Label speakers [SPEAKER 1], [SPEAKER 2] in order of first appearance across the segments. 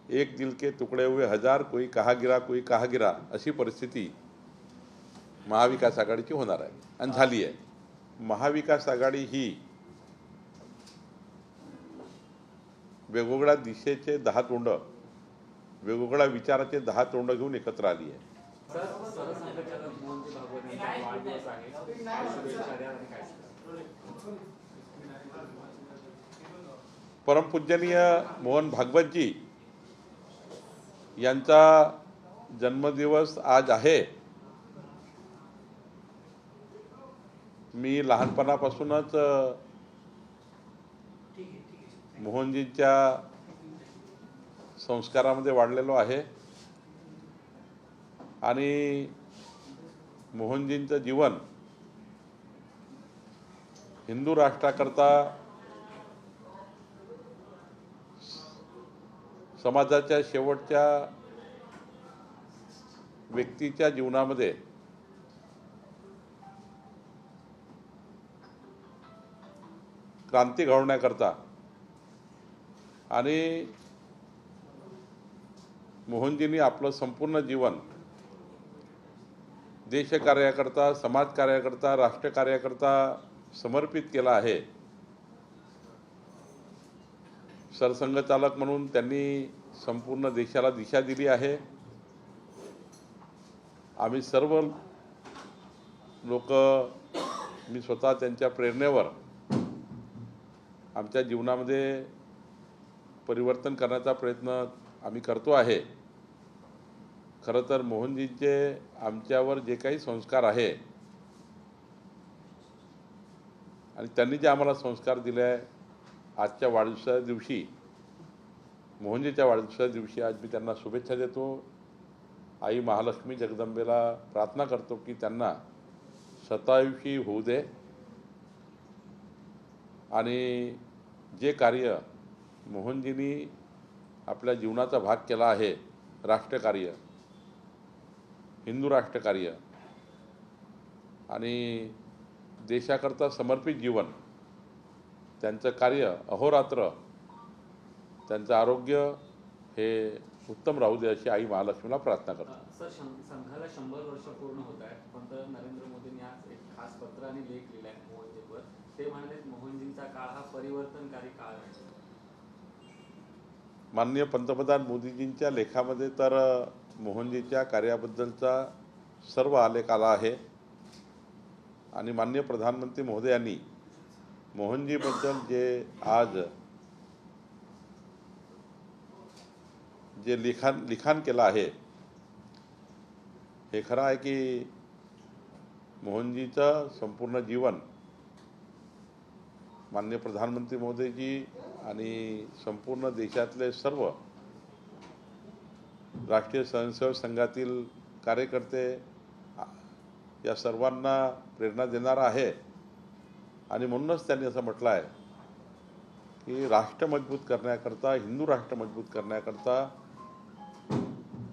[SPEAKER 1] एक दिल के तुकडे हुए हजार, कोई कहा गिरा अशी परिस्थिती महाविकास आघाडीची होणार आहे आणि झाली आहे. महाविकास आघाडी ही वेगवेगळ्या दिशेचे 10 तोंड, वेगवेगळ्या विचाराचे 10 तोंड घेऊन एकत्र आली आहे. परमपूजनीय मोहन भागवतजी यांचा जन्मदिवस आज आहे. मी लहानपणापासूनच मोहनजींच्या संस्कारामध्ये वाढलेलो आहे आणि मोहनजींचं जीवन हिंदू राष्ट्राकरता, समाजाच्या शेवटच्या व्यक्तीच्या जीवनामध्ये क्रांती घडवण्याकरता आणि मोहनजींनी आपलं संपूर्ण जीवन देशकार्याकरता, समाजकार्याकरता, राष्ट्रकार्याकरता समर्पित केलं आहे. सरसंघचालक म्हणून त्यांनी संपूर्ण देशाला दिशा दिली आहे. आम्ही सर्व लोक, मी स्वतः त्यांच्या प्रेरणेवर आमच्या जीवनामध्ये परिवर्तन करण्याचा प्रयत्न आम्ही करतो आहे. खरं तर मोहनजींचे आमच्यावर जे काही संस्कार आहे आणि त्यांनी जे आम्हाला संस्कार दिले आहे, आजच्या वाढदिवसाच्या दिवशी, मोहनजीच्या वाढदिवसाच्या दिवशी आज मी त्यांना शुभेच्छा देतो. आई महालक्ष्मी जगदंबेला प्रार्थना करतो की त्यांना शतायुषी होऊ दे आणि जे कार्य मोहनजींनी आपल्या जीवनाचा भाग केला आहे, राष्ट्रकार्य, हिंदू राष्ट्रकार्य आणि देशाकरता समर्पित जीवन, त्यांचं कार्य अहोरात्र, त्यांचं आरोग्य हे उत्तम राहू दे अशी आई महालक्ष्मीला प्रार्थना करतो.
[SPEAKER 2] सर, संघाला 100 वर्ष पूर्ण होत आहेत. पंतप्रधान नरेंद्र मोदींनी आज एक खास पत्र आणि लेख लिहिला आहे मोहनजींवर. ते म्हणाले मोहनजींचा काळ हा परिवर्तनकारी काळ आहे.
[SPEAKER 1] माननीय पंतप्रधान मोदीजींच्या लेखामध्ये तर मोहनजींच्या कार्याबद्दलचा सर्व आलेख आला आहे आणि माननीय प्रधानमंत्री महोदयांनी मोहनजीबद्दल जे आज जे लिखाण केलं आहे, हे खरं आहे की मोहनजीचं संपूर्ण जीवन माननीय प्रधानमंत्री महोदयजी आणि संपूर्ण देशातले सर्व राष्ट्रीय स्वयंसेवक संघातील कार्यकर्ते या सर्वांना प्रेरणा देणारा आहे. आणि म्हणूनच त्यांनी असं म्हटलं आहे की राष्ट्र मजबूत करण्याकरता, हिंदू राष्ट्र मजबूत करण्याकरता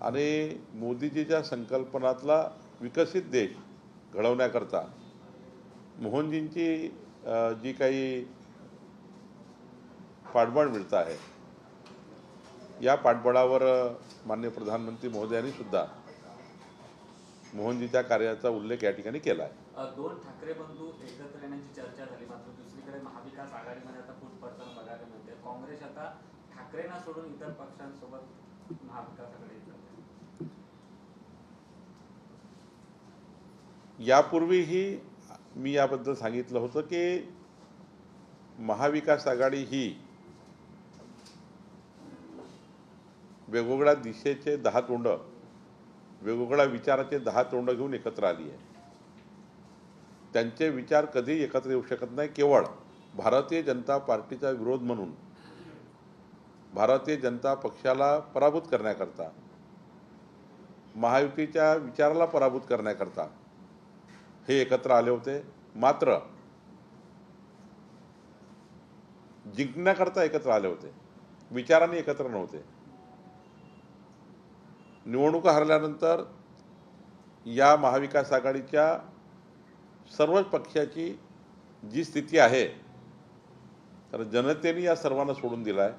[SPEAKER 1] आणि मोदीजीच्या संकल्पनातला विकसित देश घडवण्याकरता मोहनजींची जी काही पाठबळ मिळतं आहे, या पाठबळावर माननीय प्रधानमंत्री महोदयांनी सुद्धा मोहनजीच्या कार्याचा उल्लेख या ठिकाणी केला आहे.
[SPEAKER 2] दोन ठाकरे बंधू एकत्र येण्याची चर्चा झाली, मात्र दुसरीकडे महाविकास आघाडीमध्ये आता फूट पडताना बघायला मिळते. काँग्रेस आता ठाकरेंना सोडून इतर पक्षांसोबत महाविकास आघाडी करते.
[SPEAKER 1] यापूर्वीही मी याबद्दल सांगितलं होतं की महाविकास आघाडी ही वेगवेगळ्या दिशेचे 10 तोंड, वेगवेगळ्या विचाराचे 10 तोंड घेऊन एकत्र आली आहे. त्यांचे विचार कधी एकत्र येऊ शकत नाही. केवळ भारतीय जनता पार्टीचा विरोध म्हणून, भारतीय जनता पक्षाला पराभूत करण्याकरता, महायुतीच्या विचाराला पराभूत करण्याकरता हे एकत्र आले होते. मात्र जिंकण्याकरता एकत्र आले होते, विचारांनी एकत्र नव्हते. निवडणुका हरल्यानंतर या महाविकास आघाडीच्या सर्वच पक्षाची जी स्थिती आहे, तर जनतेने या सर्वांना सोडून दिला आहे.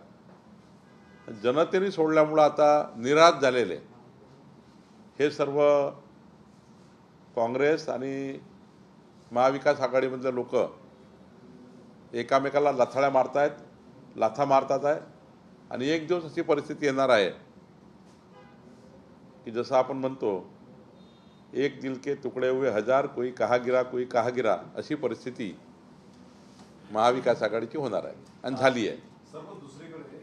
[SPEAKER 1] जनतेने सोडल्यामुळं आता निराश झालेले हे सर्व काँग्रेस आणि महाविकास आघाडीमधले लोक एकामेकाला लाथा मारतात आहे आणि एक दिवस अशी परिस्थिती येणार आहे की जसं आपण म्हणतो एक दिल के तुकडे हुए हजार, कोई कहा गिरा अशी परिस्थिती महाविकास आघाडीची होणार आहे आणि झाली आहे.
[SPEAKER 3] सर, पण दुसरीकडे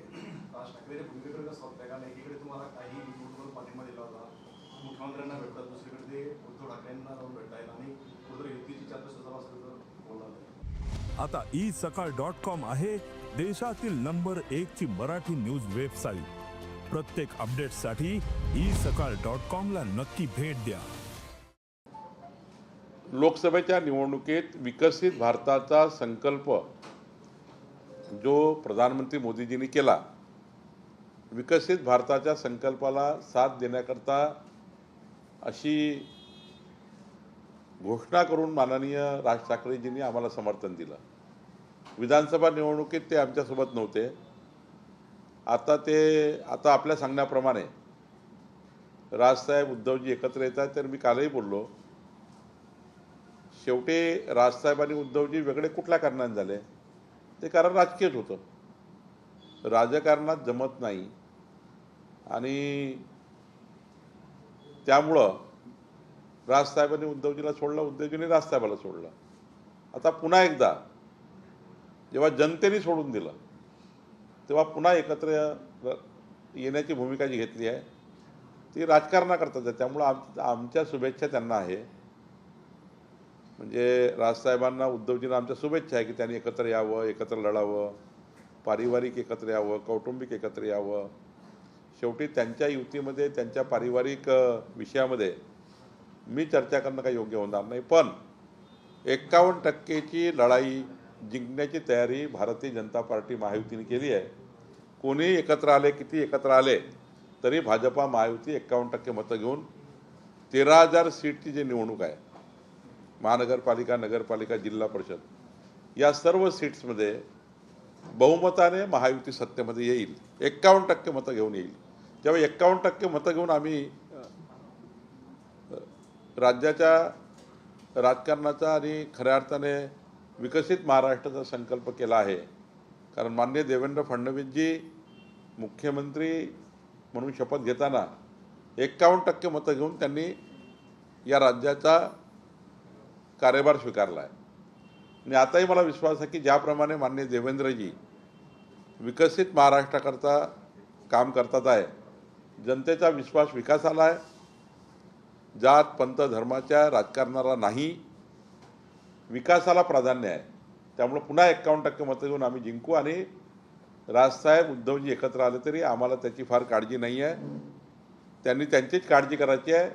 [SPEAKER 3] राज ठाकरे भूमिकेकडे कसं बघताय? कारण एकीकडे तुम्हाला काही न्यूजवर पाठिंबा दिला होता, मुख्यमंत्र्यांना भेटतात, दुसरीकडे ते उद्धव ठाकरेंना जाऊन भेटतायत आणि कुठेतरी युतीची चर्चा सुद्धा असेल तर बोलणार.
[SPEAKER 4] आता isakal.com आहे देशातील नंबर 1 ची मराठी न्यूज वेबसाईट. प्रत्येक अपडेटसाठी isakal.com ला नक्की भेट द्या.
[SPEAKER 1] लोकसभेच्या निवडणुकीत विकसित भारताचा संकल्प जो प्रधानमंत्री मोदीजींनी केला, विकसित भारताच्या संकल्पाला साथ देण्याकरता अशी घोषणा करून माननीय राज ठाकरेजींनी आम्हाला समर्थन दिलं. विधानसभा निवडणुकीत ते आमच्यासोबत नव्हते. आता आपल्या सांगण्याप्रमाणे राजसाहेब उद्धवजी एकत्र येत आहेत. तर मी कालही बोललो, शेवटी राजसाहेब आणि उद्धवजी वेगळे कुठल्या कारणाने झाले? ते कारण राजकीयच होतं. राजकारणात जमत नाही आणि त्यामुळं राजसाहेबांनी उद्धवजीला सोडलं, उद्धवजींनी राजसाहेबाला सोडलं. आता पुन्हा एकदा जेव्हा जनतेने सोडून दिलं तेव्हा पुन्हा एकत्र येण्याची भूमिका जी घेतली आहे ती राजकारणाकरताच आहे. त्यामुळं आमच्या शुभेच्छा त्यांना आहे. म्हणजे राजसाहेबांना उद्धवजींना आमच्या शुभेच्छा आहे की त्यांनी एकत्र यावं, एकत्र लढावं, पारिवारिक एकत्र यावं, कौटुंबिक एकत्र यावं. शेवटी त्यांच्या युतीमध्ये त्यांच्या पारिवारिक विषयामध्ये मी चर्चा करणं काही योग्य होणार नाही. पण 51% लढाई जिंकण्याची तयारी भारतीय जनता पार्टी महायुतीने केली आहे. कोणीही एकत्र आले, किती एकत्र आले तरी भाजपा महायुती 51% मतं घेऊन 13,000 सीटची जी निवडणूक आहे, महानगरपालिका, नगरपालिका, जिल्हा परिषद या सर्व सीट्समध्ये बहुमताने महायुती सत्तेमध्ये येईल. 51% मतं घेऊन येईल. जेव्हा 51% मतं घेऊन आम्ही राज्याच्या राजकारणाचा आणि खऱ्या अर्थाने विकसित महाराष्ट्राचा संकल्प केला आहे. कारण माननीय देवेंद्र फडणवीसजी मुख्यमंत्री म्हणून शपथ घेताना 51% मतं घेऊन त्यांनी या राज्याचा कार्यभार स्वीकारला आहे. आणि आताही मला विश्वास आहे की ज्याप्रमाणे माननीय देवेंद्रजी विकसित महाराष्ट्राकरता काम करतात आहे, जनतेचा विश्वास विकासाला आहे. जात पंथ धर्माच्या राजकारणाला नाही, विकासाला प्राधान्य आहे. त्यामुळे पुन्हा 51% मतं घेऊन आम्ही जिंकू आणि राजसाहेब उद्धवजी एकत्र आले तरी आम्हाला त्याची फार काळजी नाही आहे. त्यांनी त्यांचीच काळजी करायची आहे.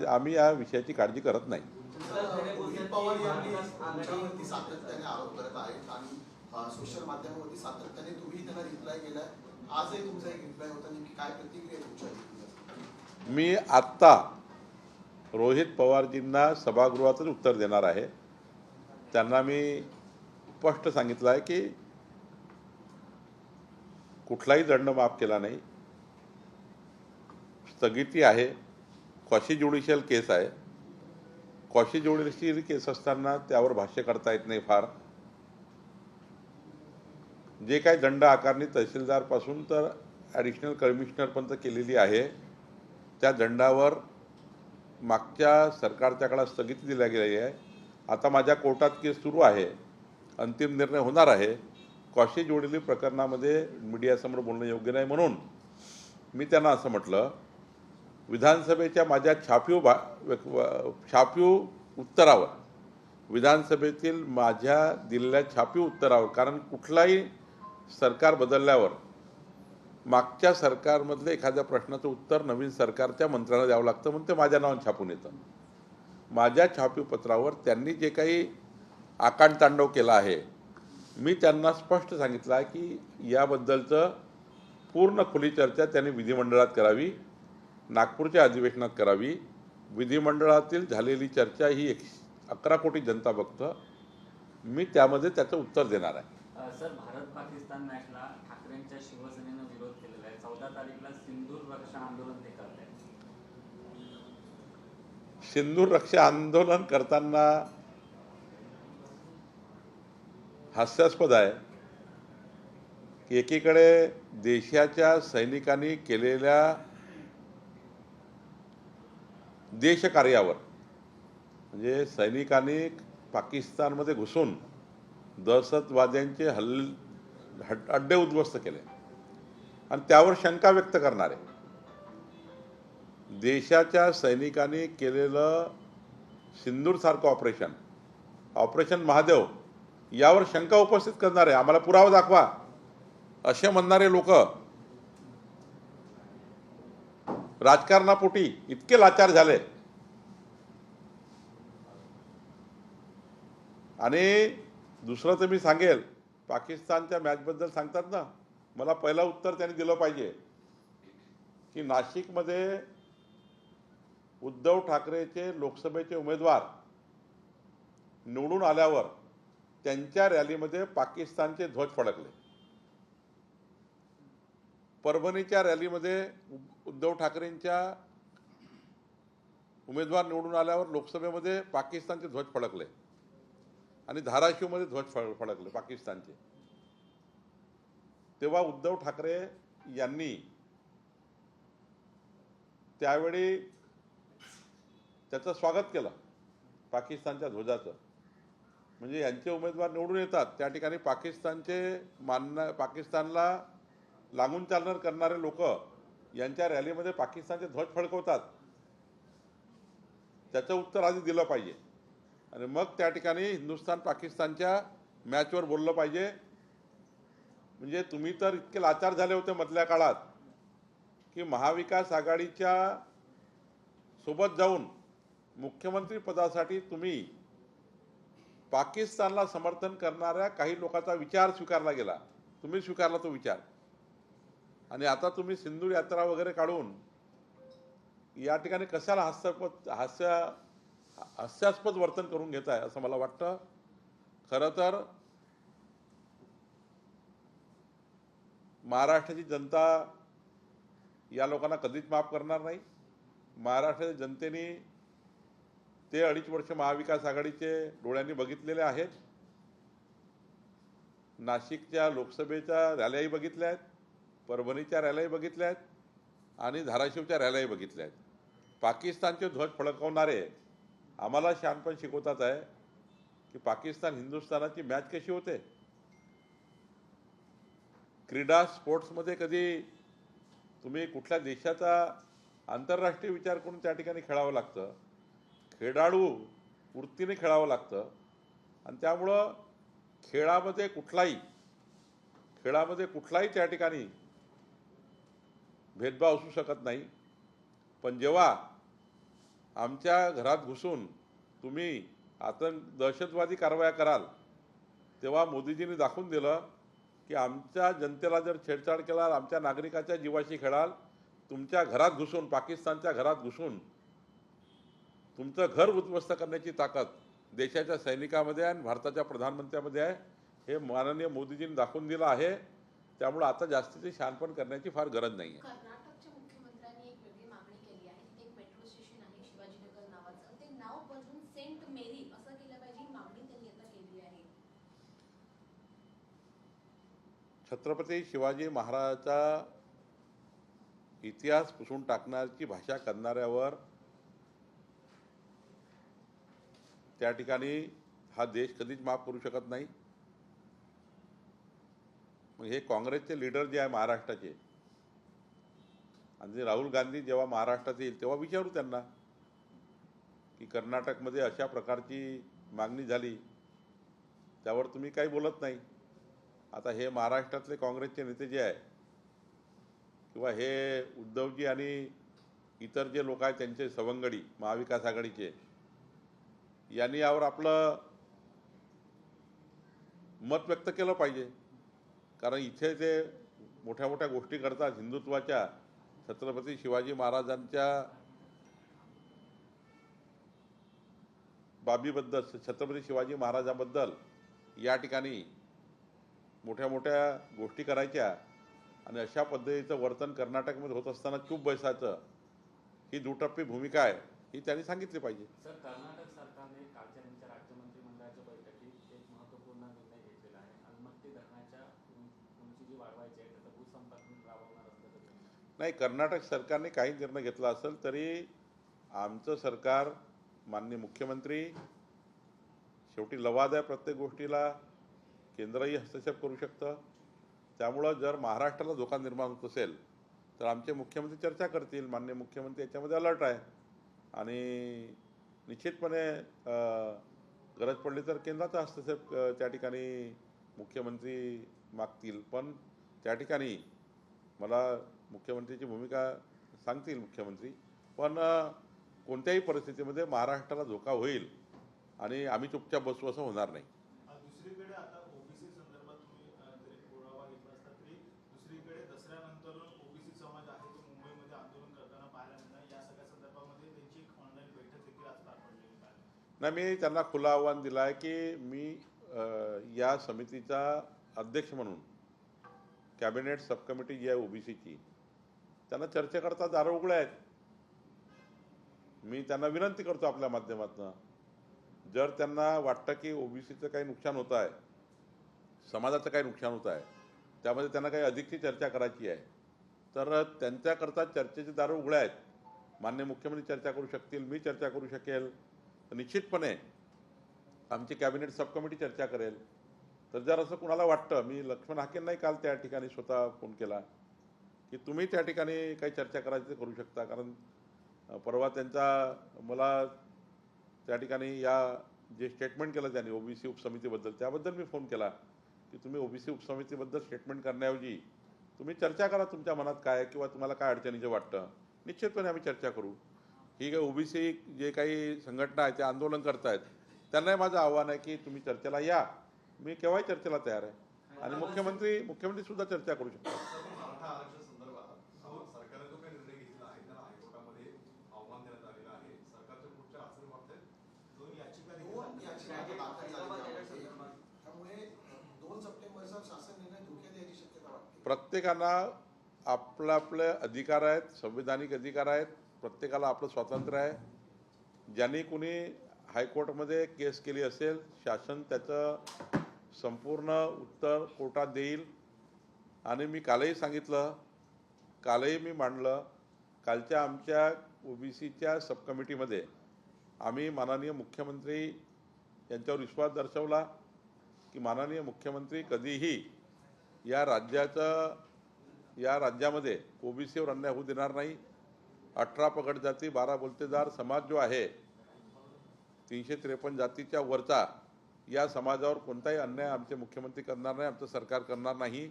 [SPEAKER 1] आम्ही या विषयाची काळजी करत नाही.
[SPEAKER 5] रोहित पवार यांनी आमच्यावरती सातत्याने आरोप करत आहेत आणि सोशल माध्यमावरती सातत्याने तुम्ही त्यांना रिप्लाय केलाय. आजही तुमचा एक रिप्लाय होता, नेमकी काय प्रतिक्रिया तुमच्या?
[SPEAKER 1] मी आत्ता रोहित पवारजींना सभागृहातच उत्तर देणार आहे. त्यांना मी स्पष्ट सांगितलं आहे की कुठलाही दंड माफ केला नाही. स्थगिती आहे. क्वाशी ज्युडिशियल केस आहे. क्वाशी ज्युडिशियल केस असताना त्यावर भाष्य करता येत नाही. फार जे काही दंड आकारणी तहसीलदारपासून तर ॲडिशनल कमिशनरपर्यंत केलेली आहे, त्या दंडावर मागच्या सरकारच्या काळात स्थगिती दिल्या गेलेली आहे. आता माझ्या कोर्टात केस सुरू आहे. अंतिम निर्णय होणार आहे. क्वाशी ज्युडिशियल प्रकरणामध्ये मीडियासमोर बोलणं योग्य नाही म्हणून मी त्यांना असं म्हटलं, विधानसभेच्या माझ्या छापीव उत्तरावर, विधानसभेतील माझ्या दिलेल्या छापीव उत्तरावर, कारण कुठलाही सरकार बदलल्यावर मागच्या सरकारमधलं एखाद्या प्रश्नाचं उत्तर नवीन सरकारच्या मंत्र्यांना द्यावं लागतं, म्हणून ते माझ्या नावाने छापून येतं. माझ्या छापीव पत्रावर त्यांनी जे काही आकांडतांडव केला आहे, मी त्यांना स्पष्ट सांगितलं आहे की याबद्दलचं पूर्ण खुली चर्चा त्यांनी विधिमंडळात करावी, नागपूरच्या अधिवेशनात करावी. विधिमंडळातील झालेली चर्चा ही 11 कोटी जनता बघतं. मी त्यामध्ये त्याचं उत्तर देणार आहे.
[SPEAKER 2] सर, भारत पाकिस्तान मॅचला ठाकरेंच्या शिवसेनेनं विरोध 14 तारीखला सिंदूर रक्षा आंदोलन ते करतायत.
[SPEAKER 1] सिंदूर रक्षा आंदोलन करताना हास्यास्पद आहे की एकीकडे देशाच्या सैनिकांनी केलेल्या देशकार्यावर, म्हणजे सैनिकांनी पाकिस्तानमध्ये घुसून दहशतवाद्यांचे अड्डे उद्ध्वस्त केले आणि त्यावर शंका व्यक्त करणारे, देशाच्या सैनिकांनी केलेलं सिंदूरसारखं ऑपरेशन महादेव यावर शंका उपस्थित करणारे, आम्हाला पुरावा दाखवा असे म्हणणारे लोक राजकारणापोटी इतके लाचार झाले आणि दुसरं तर मी सांगेल, पाकिस्तानच्या मॅचबद्दल सांगतात ना, मला पहिलं उत्तर त्यांनी दिलं पाहिजे की नाशिकमध्ये उद्धव ठाकरेचे लोकसभेचे उमेदवार निवडून आल्यावर त्यांच्या रॅलीमध्ये पाकिस्तानचे ध्वज फडकले. परभणीच्या रॅलीमध्ये उद्धव ठाकरेंच्या उमेदवार निवडून आल्यावर लोकसभेमध्ये पाकिस्तानचे ध्वज फडकले आणि धाराशिवमध्ये ध्वज फडकले पाकिस्तानचे. तेव्हा उद्धव ठाकरे यांनी त्यावेळी त्याचं स्वागत केलं पाकिस्तानच्या ध्वजाचं. म्हणजे यांचे उमेदवार निवडून येतात त्या ठिकाणी पाकिस्तानला लागून चालणार करणारे लोक यांच्या रॅलीमध्ये पाकिस्तानचे ध्वज फडकवतात. त्याचं उत्तर आधी दिलं पाहिजे आणि मग त्या ठिकाणी हिंदुस्थान पाकिस्तानच्या मॅचवर बोललं पाहिजे. म्हणजे तुम्ही तर इतके लाचार झाले होते मधल्या काळात की महाविकास आघाडीच्या सोबत जाऊन मुख्यमंत्री पदासाठी तुम्ही पाकिस्तानला समर्थन करणाऱ्या काही लोकांचा विचार स्वीकारला गेला, तुम्ही स्वीकारला तो विचार, आणि आता तुम्ही सिंदूर यात्रा वगैरे काढून या ठिकाणी कशाला हास्यास्पद वर्तन करून घेताय असं मला वाटतं. खरं तर महाराष्ट्राची जनता या लोकांना कधीच माफ करणार नाही. महाराष्ट्राच्या जनतेने ते 2.5 वर्ष महाविकास आघाडीचे डोळ्यांनी बघितलेले आहेत. नाशिकच्या लोकसभेच्या रॅल्याही बघितल्या आहेत, परभणीच्या रॅल्याही बघितल्या आहेत आणि धाराशिवच्या रॅल्याही बघितल्या आहेत. पाकिस्तानचे ध्वज फडकवणारे आम्हाला शहाणपण शिकवतात आहे की पाकिस्तान हिंदुस्थानाची मॅच कशी होते. क्रीडा स्पोर्ट्समध्ये कधी तुम्ही कुठल्या देशाचा आंतरराष्ट्रीय विचार करून त्या ठिकाणी खेळावं लागतं, खेळाडू वृत्तीने खेळावं लागतं आणि त्यामुळं खेळामध्ये कुठलाही त्या ठिकाणी भेदभाव असू शकत नाही. पण जेव्हा आमच्या घरात घुसून तुम्ही दहशतवादी कारवाया कराल तेव्हा मोदीजींनी दाखवून दिलं की आमच्या जनतेला जर छेडछाड केला, आमच्या नागरिकाच्या जीवाशी खेळाल, तुमच्या घरात घुसून, पाकिस्तानच्या घरात घुसून तुमचं घर उद्ध्वस्त करण्याची ताकद देशाच्या सैनिकामध्ये आणि भारताच्या प्रधानमंत्र्यामध्ये आहे. हे माननीय मोदीजींनी दाखवून दिलं आहे. त्यामुळे आता जास्तीचे शहाणपण करण्याची फार गरज नाही आहे.
[SPEAKER 6] कर्नाटकच्या मुख्यमंत्र्यांनी एक वेगळी मागणी केली आहे. एक मेट्रो स्टेशन आहे शिवाजीनगर नावाचं, ते नाव बदलून सेंट मेरी असं केलं पाहिजे, ही मागणी त्यांनी आता केली आहे.
[SPEAKER 1] छत्रपती शिवाजी महाराजांचा इतिहास पुसून टाकण्याची भाषा करणाऱ्यावर त्या ठिकाणी हा देश कधीच माफ करू शकत नाही. मग हे काँग्रेसचे लीडर जे आहे महाराष्ट्राचे, आणि राहुल गांधी जेव्हा महाराष्ट्रात येईल तेव्हा विचारू त्यांना की कर्नाटकमध्ये अशा प्रकारची मागणी झाली, त्यावर तुम्ही काही बोलत नाही. आता हे महाराष्ट्रातले काँग्रेसचे नेते जे आहे किंवा हे उद्धवजी आणि इतर जे लोक आहेत त्यांचे सवंगडी महाविकास आघाडीचे, यांनी यावर आपलं मत व्यक्त केलं पाहिजे. कारण इथे ते मोठ्या मोठ्या गोष्टी करतात हिंदुत्वाच्या, छत्रपती शिवाजी महाराजांच्या बाबीबद्दल, छत्रपती शिवाजी महाराजांबद्दल या ठिकाणी मोठ्या मोठ्या गोष्टी करायच्या आणि अशा पद्धतीचं वर्तन कर्नाटकमध्ये होत असताना चूप बैसायचं ही दुटप्पी भूमिका आहे ही त्यांनी सांगितली पाहिजे.
[SPEAKER 2] सर, कर्नाटक सरकारने कालच्या त्यांच्या राज्य मंत्रिमंडळाच्या बैठकीत एक महत्त्वपूर्ण निर्णय घेतलेला आहे. अलमट्टी धरणाच्या उंची जी वाढवायची आहे त्याचा भूसंपादन राबवणार असल्याचं त्यांनी.
[SPEAKER 1] नाही, कर्नाटक सरकारने काही निर्णय घेतला असेल तरी आमचं सरकार, माननीय मुख्यमंत्री, शेवटी लवाद आहे प्रत्येक गोष्टीला, केंद्रही हस्तक्षेप करू शकतं. त्यामुळं जर महाराष्ट्राला धोका निर्माण होत असेल तर आमचे मुख्यमंत्री चर्चा करतील. माननीय मुख्यमंत्री याच्यामध्ये अलर्ट आहे आणि निश्चितपणे गरज पडली तर केंद्राचा हस्तक्षेप त्या ठिकाणी मुख्यमंत्री मागतील. पण त्या ठिकाणी मला मुख्यमंत्रीची भूमिका सांगतील मुख्यमंत्री, पण कोणत्याही परिस्थितीमध्ये महाराष्ट्राला धोका होईल आणि आम्ही चुपचाप बसू असं होणार नाही.
[SPEAKER 7] दुसरीकडे आता ओबीसी संदर्भात तुम्ही जरी पुरावा घेतला असता तरी दुसरीकडे दसऱ्यानंतर ओबीसी समाज आहे तो मुंबईमध्ये आंदोलन करताना पाहायला मिळणार. या सगळ्या संदर्भामध्ये त्यांची एक ऑनलाईन बैठक देखील आज पार पडलेली आहे.
[SPEAKER 1] नाही, मी त्यांना खुलं आव्हान दिलं आहे की मी या समितीचा अध्यक्ष म्हणून कॅबिनेट सब कमिटी जी आहे ओबीसीची त्यांना चर्चेकरता दारं उघडे आहेत. मी त्यांना विनंती करतो आपल्या माध्यमातून, जर त्यांना वाटतं की ओबीसीचं काही नुकसान होतं आहे, समाजाचं काही नुकसान होतं आहे, त्यामध्ये त्यांना काही अधिकची चर्चा करायची आहे तर त्यांच्याकरता चर्चेचे दारं उघडे आहेत. माननीय मुख्यमंत्री चर्चा करू शकतील, मी चर्चा करू शकेल, निश्चितपणे आमची कॅबिनेट सब कमिटी चर्चा करेल. तर जर असं कुणाला वाटतं, मी लक्ष्मण हाकेंनाही काल त्या ठिकाणी स्वतः फोन केला की तुम्ही त्या ठिकाणी काही चर्चा करायची ते करू शकता, कारण परवा त्यांचा मला त्या ठिकाणी या जे स्टेटमेंट केलं त्यांनी ओबीसी उपसमितीबद्दल त्याबद्दल मी फोन केला की तुम्ही ओबीसी उपसमितीबद्दल स्टेटमेंट करण्याऐवजी तुम्ही चर्चा करा तुमच्या मनात काय आहे किंवा तुम्हाला काय अडचणीचं वाटतं. निश्चितपणे आम्ही चर्चा करू. ही काही ओबीसी जे काही संघटना आहे त्या आंदोलन करतायत त्यांनाही माझं आव्हान आहे की तुम्ही चर्चेला या. मी केव्हाही चर्चेला तयार आहे आणि मुख्यमंत्री सुद्धा चर्चा करू शकतो.
[SPEAKER 3] मराठा आरक्षण संदर्भात सरकारने जो काही निर्णय घेतला आहे त्याला हायकोर्टामध्ये आव्हान देण्यात आलेलं आहे. सरकारच्या पुढच्या असेल वाटतंय
[SPEAKER 7] दोन याचिका
[SPEAKER 5] दोन याचिका दाखल झालेल्या आहेत. त्यामुळे 2 सप्टेंबरचा शासन निर्णय धोक्यात यायची शक्यता वाटते.
[SPEAKER 1] प्रत्येकाला आपले अधिकार आहेत, संविधानिक अधिकार आहेत, प्रत्येकाला आपलं स्वातंत्र्य आहे. ज्यांनी कुणी हायकोर्टमध्ये केस केली असेल, शासन त्याचं संपूर्ण उत्तर कोर्टात देईल. आणि मी कालही सांगितलं, कालही मी मांडलं, कालच्या आमच्या ओबीसीच्या सब कमिटीमध्ये आम्ही माननीय मुख्यमंत्री यांच्यावर विश्वास दर्शवला की माननीय मुख्यमंत्री कधीही या राज्यामध्ये ओबीसीवर अन्याय होऊ देणार नाही. 18 पगड जाती 12 बोलतेदार समाज जो आहे, 353 जातीच्या वरचा, या समाजावर कोणताही अन्याय आमचे मुख्यमंत्री करणार नाही, आमचं सरकार करणार नाही.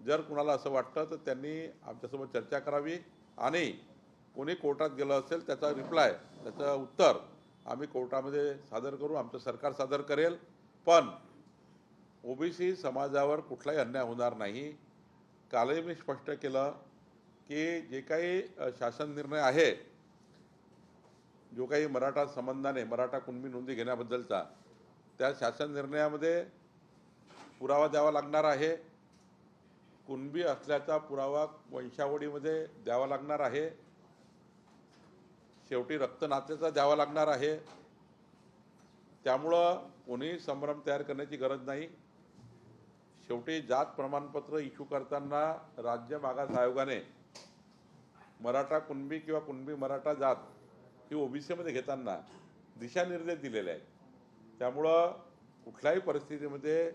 [SPEAKER 1] जर कुणाला असं वाटतं तर त्यांनी आमच्यासोबत चर्चा करावी आणि कोणी कोर्टात गेलं असेल त्याचा रिप्लाय, त्याचं उत्तर आम्ही कोर्टामध्ये सादर करू, आमचं सरकार सादर करेल. पण ओबीसी समाजावर कुठलाही अन्याय होणार नाही. कालही मी स्पष्ट केलं की जे काही शासन निर्णय आहे, जो काही मराठा संबंधाने मराठा कुणबी नोंदी घेण्याबद्दलचा, त्या शासन निर्णयामध्ये पुरावा द्यावा लागणार आहे. कुणबी असल्याचा पुरावा वंशावळीमध्ये द्यावा लागणार आहे. शेवटी रक्तनात्याचा द्यावा लागणार आहे. त्यामुळं कोणीही संभ्रम तयार करण्याची गरज नाही. शेवटी जात प्रमाणपत्र इश्यू करताना राज्य मागास आयोगाने मराठा कुणबी किंवा कुणबी मराठा जात ही ओबीसीमध्ये घेताना दिशानिर्देश दिलेले आहेत. त्यामुळं कुठल्याही परिस्थितीमध्ये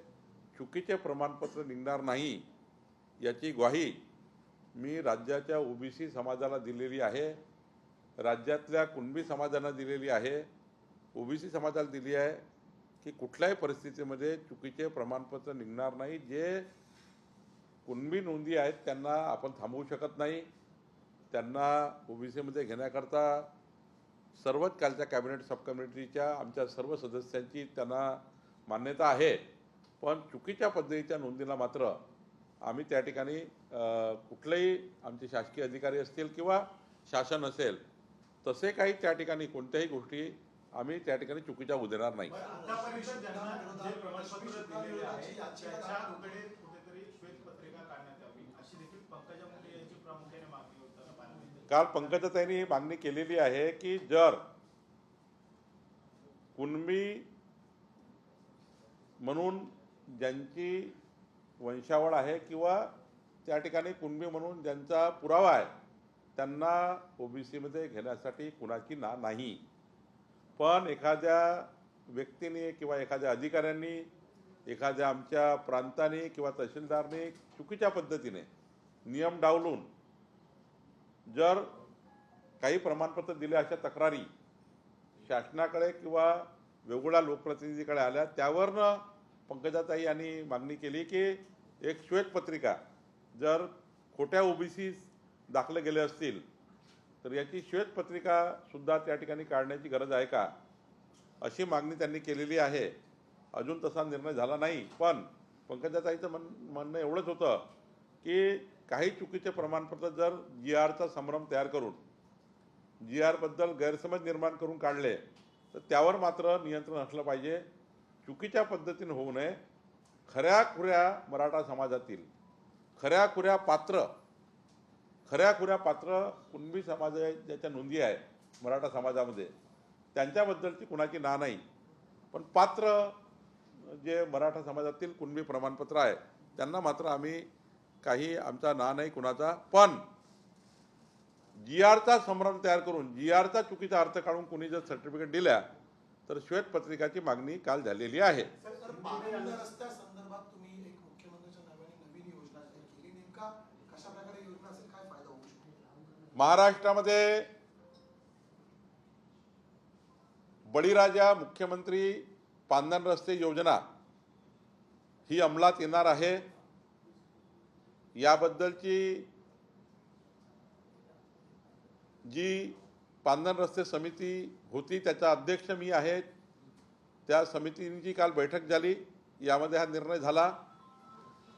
[SPEAKER 1] चुकीचे प्रमाणपत्र निघणार नाही याची ग्वाही मी राज्याच्या ओबीसी समाजाला दिलेली आहे, राज्यातल्या कुणबी समाजांना दिलेली आहे, ओबीसी समाजाला दिली आहे की कुठल्याही परिस्थितीमध्ये चुकीचे प्रमाणपत्र निघणार नाही. जे कुणबी नोंदी आहेत त्यांना आपण थांबवू शकत नाही. त्यांना ओबीसीमध्ये घेण्याकरता सर्वच कालच्या कॅबिनेट सब कमिटीच्या आमच्या सर्व सदस्यांची त्यांना मान्यता आहे. पण चुकीच्या पद्धतीच्या नोंदीला मात्र आम्ही त्या ठिकाणी कुठलेही आमचे शासकीय अधिकारी असतील किंवा शासन असेल तसे काही त्या ठिकाणी कोणत्याही गोष्टी आम्ही त्या ठिकाणी चुकीच्या होऊ देणार नाही.
[SPEAKER 7] आतापर्यंत ज्यांना जे प्रमाणपत्र दिलेले आहे त्याच्याकडे कुठेतरी श्वेतपत्रिका काढण्यात यावी अशी देखील
[SPEAKER 1] काल पंकजाताईंनी ही मागणी केलेली आहे की जर कुणबी म्हणून ज्यांची वंशावळ आहे किंवा त्या ठिकाणी कुणबी म्हणून ज्यांचा पुरावा आहे त्यांना ओबीसीमध्ये घेण्यासाठी कुणाची ना नाही, पण एखाद्या व्यक्तीने किंवा एखाद्या अधिकाऱ्यांनी एखाद्या आमच्या प्रांताने किंवा तहसीलदारने चुकीच्या पद्धतीने नियम डावलून जर काही प्रमाणपत्र दिले अशा तक्रारी शासनाकडे किंवा वेगवेगळ्या लोकप्रतिनिधीकडे आल्या, त्यावरनं पंकजाताई यांनी मागणी केली की एक श्वेतपत्रिका जर खोट्या ओबीसी दाखले गेले असतील तर याची श्वेतपत्रिकासुद्धा त्या ठिकाणी काढण्याची गरज आहे का, अशी मागणी त्यांनी केलेली आहे. अजून तसा निर्णय झाला नाही, पण पंकजाताईचं म्हणणं एवढंच होतं की काही चुकीचे प्रमाणपत्र जर GRचा संभ्रम तयार करून GRबद्दल गैरसमज निर्माण करून काढले तर त्यावर मात्र नियंत्रण असलं पाहिजे. चुकीच्या पद्धतीने होऊ नये. खऱ्याखुऱ्या मराठा समाजातील खऱ्याखुऱ्या पात्र कुणबी समाज ज्याच्या नोंदी आहे मराठा समाजामध्ये त्यांच्याबद्दलची कुणाची ना नाही, पण पात्र जे मराठा समाजातील कुणबी प्रमाणपत्र आहे त्यांना मात्र आम्ही काही आमचा ना नाही कुणाचा, पण GRचा संभ्रम तयार करून GRचा चुकीचा अर्थ काढून कुणी जर सर्टिफिकेट दिल्या तर श्वेतपत्रिकाची मागणी काल झालेली आहे.
[SPEAKER 5] सर, पाटबंधारा रस्त्यासंदर्भात तुम्ही एक मुख्यमंत्र्यांच्या नावाने नवीन योजना जाहीर केली, नेमका कशा प्रकारे योजना असेल, काय फायदा होऊ शकतो?
[SPEAKER 1] महाराष्ट्रामध्ये बळीराजा मुख्यमंत्री पांदन रस्ते योजना ही अंमलात येणार आहे. याबद्दलची जी पांदन रस्ते समिती होती त्याचा अध्यक्ष मी आहे. त्या समितीची काल बैठक झाली, यामध्ये हा निर्णय झाला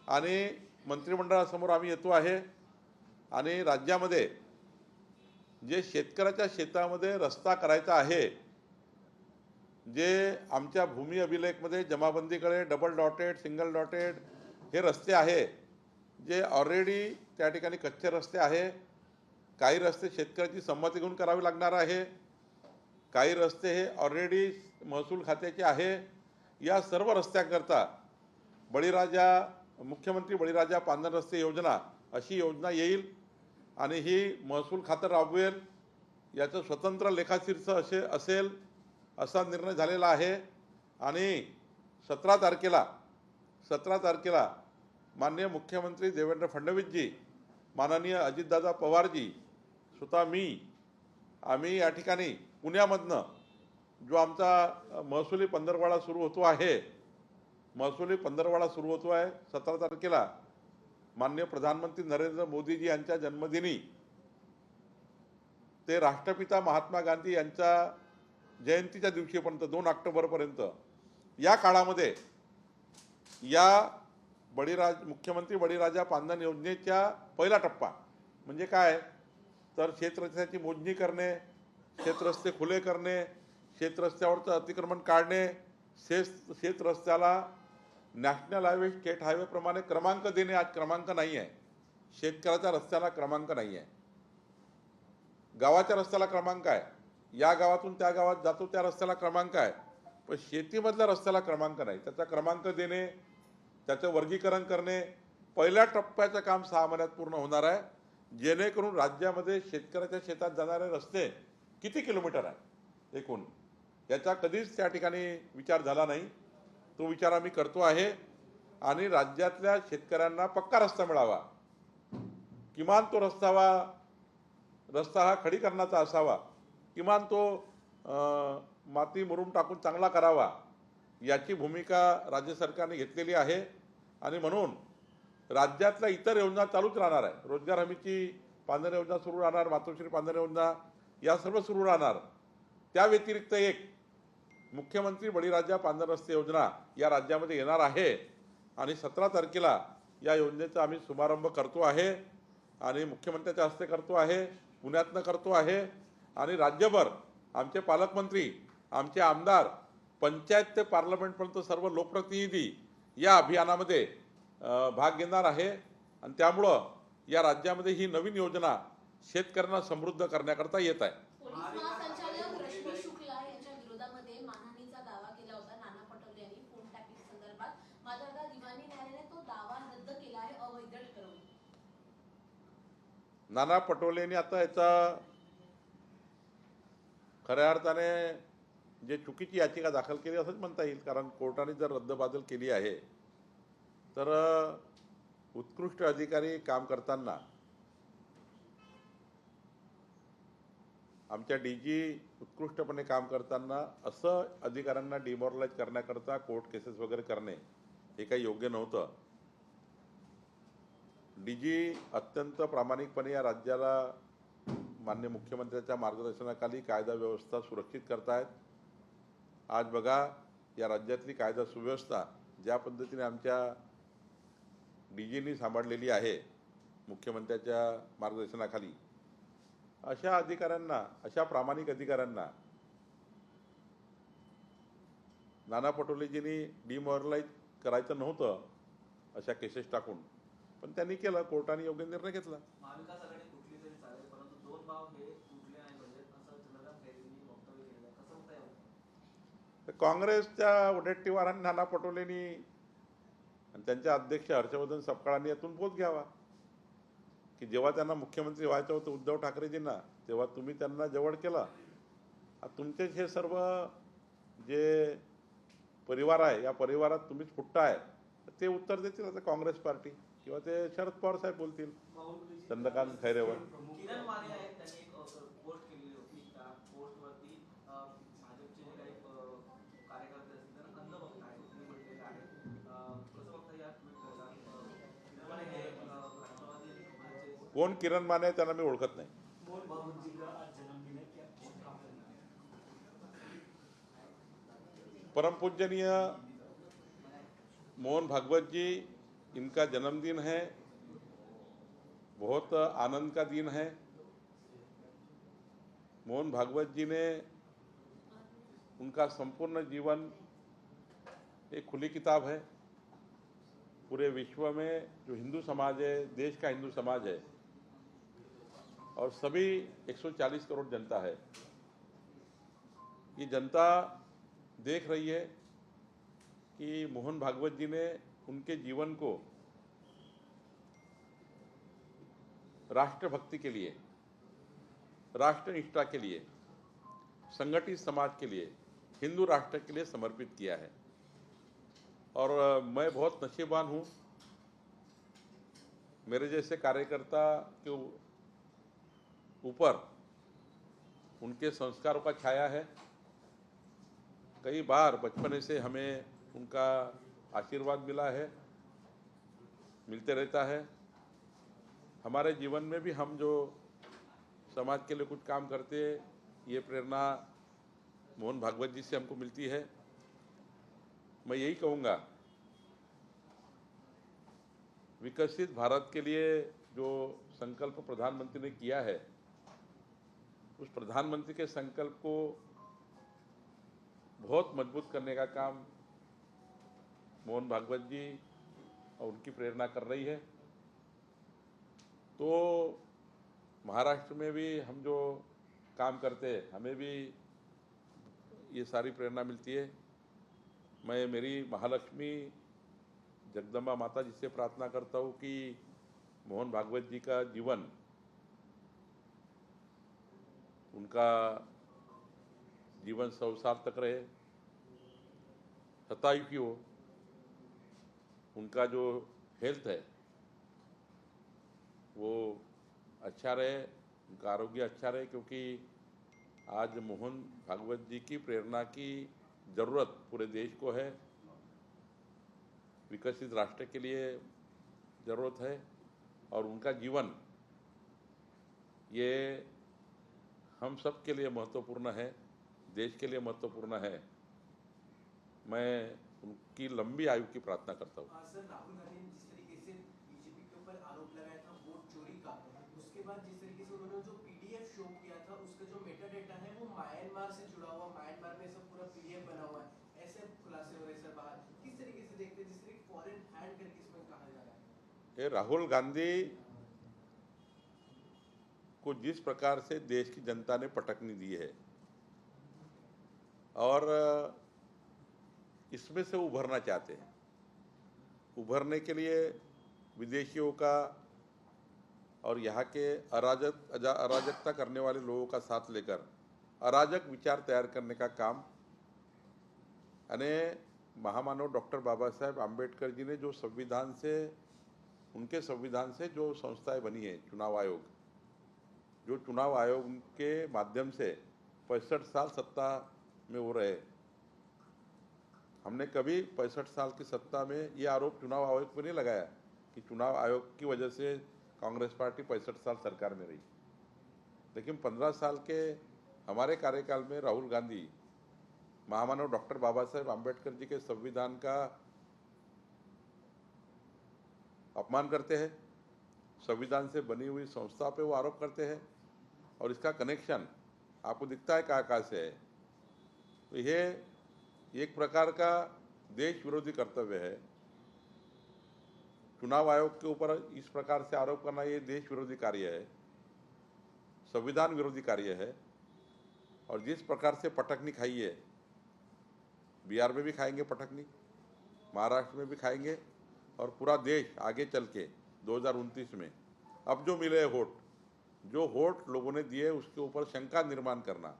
[SPEAKER 1] आणि मंत्रिमंडळासमोर आम्ही येतो आहे. आणि राज्यामध्ये जे शेतकऱ्याच्या शेतामध्ये रस्ता करायचा आहे, जे आमच्या भूमी अभिलेखमध्ये जमाबंदीकडे डबल डॉटेड सिंगल डॉटेड हे रस्ते आहे, जे ऑलरेडी त्या ठिकाणी कच्चे रस्ते आहे. काही रस्ते शेतकऱ्याची संमती घेऊन करावे लागणार आहे, काही रस्ते हे ऑलरेडी महसूल खात्याचे आहे. या सर्व रस्त्याकरता मुख्यमंत्री बळीराजा पांदन रस्ते योजना अशी योजना येईल आणि ही महसूल खातं राबवेल. याचं स्वतंत्र लेखाशीर्ष असेल असा निर्णय झालेला आहे. आणि 17 तारखेला माननीय मुख्यमंत्री देवेंद्र फडणवीसजी, माननीय अजितदादा पवारजी, स्वतः आम्ही या ठिकाणी पुण्यामधनं जो आमचा महसुली पंधरवाडा सुरू होतो आहे 17 तारखेला माननीय प्रधानमंत्री नरेंद्र मोदीजी यांच्या जन्मदिनी ते राष्ट्रपिता महात्मा गांधी यांच्या जयंतीच्या दिवशीपर्यंत 2 ऑक्टोबरपर्यंत या काळामध्ये या मुख्यमंत्री बळीराजा पांदन योजनेच्या पहिला टप्पा म्हणजे काय तर शेतरस्त्याची मोजणी करणे, शेतरस्ते खुले करणे, शेतरस्त्यावरचं अतिक्रमण काढणे, शेतरस्त्याला नॅशनल हायवे स्टेट हायवेप्रमाणे क्रमांक देणे. आज क्रमांक नाही आहे, शेतकऱ्याच्या रस्त्याला क्रमांक नाही आहे. गावाच्या रस्त्याला क्रमांक आहे, या गावातून त्या गावात जातो त्या रस्त्याला क्रमांक आहे, पण शेतीमधल्या रस्त्याला क्रमांक नाही. त्याचा क्रमांक देणे, त्याचं वर्गीकरण करणे, पहिल्या टप्प्याचं काम 6 महिन्यात पूर्ण होणार आहे. जेणेकरून राज्यामध्ये शेतकऱ्याच्या शेतात जाणारे रस्ते किती किलोमीटर आहे एकूण, याचा कधीच त्या ठिकाणी विचार झाला नाही. तो विचार आम्ही करतो आहे. आणि राज्यातल्या शेतकऱ्यांना पक्का रस्ता मिळावा, किमान तो रस्ता हा खडीकरणाचा असावा, किमान तो माती मुरुम टाकून चांगला करावा, याची भूमिका राज्य सरकारने घेतलेली आहे. आणि म्हणून राज्यातल्या इतर योजना चालूच राहणार आहे. रोजगार हमीची पांदन योजना सुरू राहणार, मातोश्री पांदन योजना या सर्व सुरू राहणार. त्या व्यतिरिक्त एक मुख्यमंत्री बळीराजा पांदन रस्ते योजना या राज्यामध्ये येणार आहे. आणि 17 तारखेला या योजनेचा आम्ही शुभारंभ करतो आहे आणि मुख्यमंत्र्यांच्या हस्ते करतो आहे, पुण्यातनं करतो आहे. आणि राज्यभर आमचे पालकमंत्री, आमचे आमदार, पंचायत ते पार्लमेंटपर्यंत सर्व लोकप्रतिनिधी या अभियानामध्ये भाग घेणार आहे. आणि त्यामुळं या राज्यामध्ये ही नवीन योजना शेतकऱ्यांना समृद्ध करण्याकरता येत आहे.
[SPEAKER 6] पोलीस महासंचालक रश्मी शुक्ला यांच्या विरोधामध्ये मानहानीचा दावा केला होता नाना पटोले यांनी फोन टॅपिंग संदर्भात. मात्र आता दिवाणी न्यायालयाने तो दावा रद्द केला आहे अवैध ठरवून.
[SPEAKER 1] नाना पटोलेंनी आता याचा खऱ्या अर्थाने जे चुकीची याचिका दाखल केली असंच म्हणता येईल, कारण कोर्टाने जर रद्दबादल केली आहे तर उत्कृष्ट अधिकारी काम करताना आमच्या DG उत्कृष्टपणे काम करताना असं अधिकाऱ्यांना डिमोरलाइज करण्याकरता कोर्ट केसेस वगैरे करणे हे काही योग्य नव्हतं. DG अत्यंत प्रामाणिकपणे या राज्याला माननीय मुख्यमंत्र्यांच्या मार्गदर्शनाखाली कायदा व्यवस्था सुरक्षित करतायत. आज बघा या राज्यातली कायदा सुव्यवस्था ज्या पद्धतीने आमच्या DGनी सांभाळलेली आहे मुख्यमंत्र्यांच्या मार्गदर्शनाखाली, अशा अधिकाऱ्यांना, अशा प्रामाणिक अधिकाऱ्यांना नाना पटोलेजींनी डिमोरलाइज करायचं नव्हतं अशा केसेस टाकून, पण त्यांनी केलं. कोर्टाने योग्य निर्णय घेतला.
[SPEAKER 8] महाविकास आघाडी कुठली तरी चालेल, परंतु दोन भाव हे तुटले नाही पाहिजेत असं चंद्रकांत खैरेंनी वक्तव्य केलं आहे. कसं होतं यावर?
[SPEAKER 1] काँग्रेसच्या वडेट्टीवारांनी नाना पटोलेंनी आणि त्यांचे अध्यक्ष हर्षवर्धन सपकाळांनी यातून बोध घ्यावा की जेव्हा त्यांना मुख्यमंत्री व्हायचं होतं उद्धव ठाकरेजींना, तेव्हा तुम्ही त्यांना जवळ केलं. तुमचेच हे सर्व जे परिवार आहे या परिवारात तुम्हीच फुटताय, ते उत्तर देतील आता काँग्रेस पार्टी किंवा ते शरद पवार साहेब बोलतील चंद्रकांत खैरेवर.
[SPEAKER 8] किरण माने आहेत, त्यांनी एक पोस्ट केलेली होती. त्या पोस्टवरती भाजपचे जे काही कार्यकर्ते असतील त्यांना अंध बघता आहे तुम्ही म्हटलेलं आहे. कसं बघता या ट्विटला? किरण माने हे राष्ट्रवादी काँग्रेसचे
[SPEAKER 1] कोण किरण माने, त्यांना मी ओळखत नाही. परम पूजनीय मोहन भागवत जी, इनका जन्मदिन है, बहुत आनंद का दिन है. मोहन भागवत जी ने उनका संपूर्ण जीवन एक खुली किताब है. पूरे विश्व में जो हिंदू समाज है, देश का हिंदू समाज है और सभी 140 करोड़ जनता है, ये जनता देख रही है कि मोहन भागवत जी ने उनके जीवन को राष्ट्रभक्ति के लिए, राष्ट्रनिष्ठा के लिए, संगठित समाज के लिए, हिंदू राष्ट्र के लिए समर्पित किया है. और मैं बहुत नसीबवान हूँ, मेरे जैसे कार्यकर्ता के ऊपर उनके संस्कारों का छाया है. कई बार बचपन से हमें उनका आशीर्वाद मिला है, मिलते रहता है. हमारे जीवन में भी हम जो समाज के लिए कुछ काम करते हैं, ये प्रेरणा मोहन भागवत जी से हमको मिलती है. मैं यही कहूँगा, विकसित भारत के लिए जो संकल्प प्रधानमंत्री ने किया है, उस प्रधानमंत्री के संकल्प को बहुत मजबूत करने का काम मोहन भागवत जी और उनकी प्रेरणा कर रही है. तो महाराष्ट्र में भी हम जो काम करते हैं, हमें भी ये सारी प्रेरणा मिलती है. मैं मेरी महालक्ष्मी जगदम्बा माता जी से प्रार्थना करता हूँ कि मोहन भागवत जी का जीवन, उनका जीवन सार्थक रहे, शतायुषी हो, उनका जो हेल्थ है वो अच्छा रहे, उनका आरोग्य अच्छा रहे, क्योंकि आज मोहन भागवत जी की प्रेरणा की ज़रूरत पूरे देश को है. विकसित राष्ट्र के लिए ज़रूरत है और उनका जीवन ये हम सब के लिए महत्वपूर्ण है, देश के लिए महत्वपूर्ण है. मैं उनकी लंबी आयु की प्रार्थना करता हूँ.
[SPEAKER 9] सर, राहुल गांधी ने जिस तरीके से बीजेपी के ऊपर आरोप लगाया था वोट चोरी का, उसके बाद जिस तरीके से उन्होंने जो PDF शो किया था, उसका जो मेटा डेटा है वो म्यांमार से जुड़ा हुआ, म्यांमार में सब पूरा PDF बना हुआ है, ऐसे खुलासे हो रहे सर बाहर. किस तरीके से देखते हैं, जिस तरीके फॉरेन हैंड करके इसमें कहा जा रहा है?
[SPEAKER 1] ये राहुल गांधी को जिस प्रकार से देश की जनता ने पटकनी दी है और इसमें से उभरना चाहते हैं। उभरने के लिए विदेशियों का और यहाँ के अराजकता करने वाले लोगों का साथ लेकर अराजक विचार तैयार करने का काम यानी महामानव डॉक्टर बाबा साहेब आम्बेडकर जी ने जो संविधान से, उनके संविधान से जो संस्थाएं बनी है, चुनाव आयोग, जो चुनाव आयोग के माध्यम से 65 साल सत्ता में हो रहे, हमने कभी 65 साल की सत्ता में ये आरोप चुनाव आयोग पर नहीं लगाया कि चुनाव आयोग की वजह से कांग्रेस पार्टी 65 साल सरकार में रही। लेकिन 15 साल के हमारे कार्यकाल में राहुल गांधी महामानव डॉक्टर बाबा साहेब आम्बेडकर जी के संविधान का अपमान करते हैं, संविधान से बनी हुई संस्था पे वो आरोप करते हैं और इसका कनेक्शन आपको दिखता है कहाँ से है। तो ये एक प्रकार का देश विरोधी कर्तव्य है। चुनाव आयोग के ऊपर इस प्रकार से आरोप करना ये देश विरोधी कार्य है, संविधान विरोधी कार्य है। और जिस प्रकार से पटकनी खाई है, बिहार में भी खाएंगे पटकनी, महाराष्ट्र में भी खाएंगे और पूरा देश आगे चल के 2029 में अब जो मिले वोट, जो वोट लोगों ने दिए उसके ऊपर शंका निर्माण करना,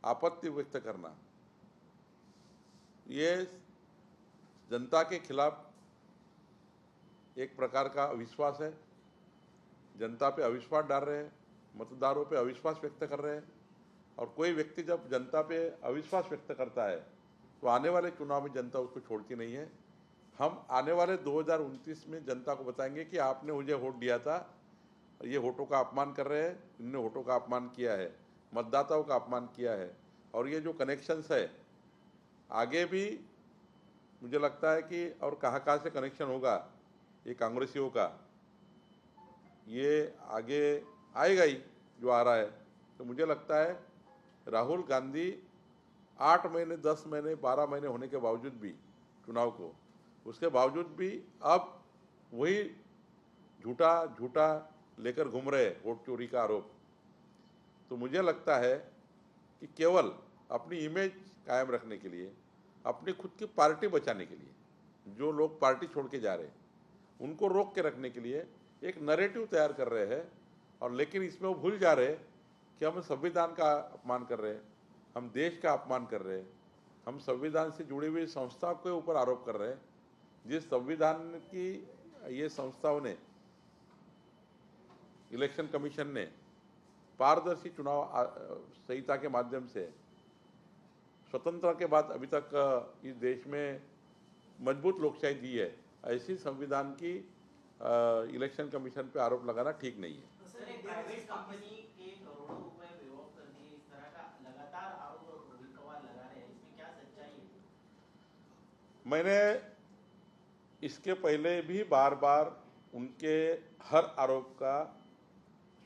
[SPEAKER 1] आपत्ति व्यक्त करना, ये जनता के खिलाफ एक प्रकार का अविश्वास है। जनता पे अविश्वास डाल रहे हैं, मतदारों पे अविश्वास व्यक्त कर रहे हैं। और कोई व्यक्ति जब जनता पे अविश्वास व्यक्त करता है तो आने वाले चुनाव में जनता उसको छोड़ती नहीं है। हम आने वाले 2029 में जनता को बताएंगे कि आपने मुझे वोट दिया था, ये वोटों का अपमान कर रहे हैं, इनने वोटों का अपमान किया है, मतदाताओं का अपमान किया है। और ये जो कनेक्शंस है आगे भी मुझे लगता है कि और कहाँ से कनेक्शन होगा ये कांग्रेसियों का, ये आगे आएगा ही जो आ रहा है। तो मुझे लगता है राहुल गांधी 8 महीने, 10 महीने, 12 महीने होने के बावजूद भी चुनाव को, उसके बावजूद भी अब वही झूठा लेकर घूम रहे वोट चोरी का आरोप। तो मुझे लगता है कि केवल अपनी इमेज कायम रखने के लिए, अपनी खुद की पार्टी बचाने के लिए, जो लोग पार्टी छोड़ के जा रहे हैं उनको रोक के रखने के लिए एक नैरेटिव तैयार कर रहे हैं। और लेकिन इसमें वो भूल जा रहे कि हम संविधान का अपमान कर रहे हैं, हम देश का अपमान कर रहे हैं, हम संविधान से जुड़ी हुई संस्थाओं के ऊपर आरोप कर रहे हैं। जिस संविधान की ये संस्थाओं ने, इलेक्शन कमीशन ने पारदर्शी चुनाव संहिता के माध्यम से स्वतंत्रता के बाद अभी तक इस देश में मजबूत लोकशाही दी है, ऐसी संविधान की इलेक्शन कमीशन पे आरोप लगाना ठीक नहीं है।
[SPEAKER 8] सर, एक प्राइवेट कंपनी के करोड़ों रुपए पे ऑफ कर दिए, इस तरह का लगातार आरोप रोहित पवार लगा रहे हैं, इसमें क्या सच्चाई है?
[SPEAKER 1] मैंने इसके पहले भी बार बार उनके हर आरोप का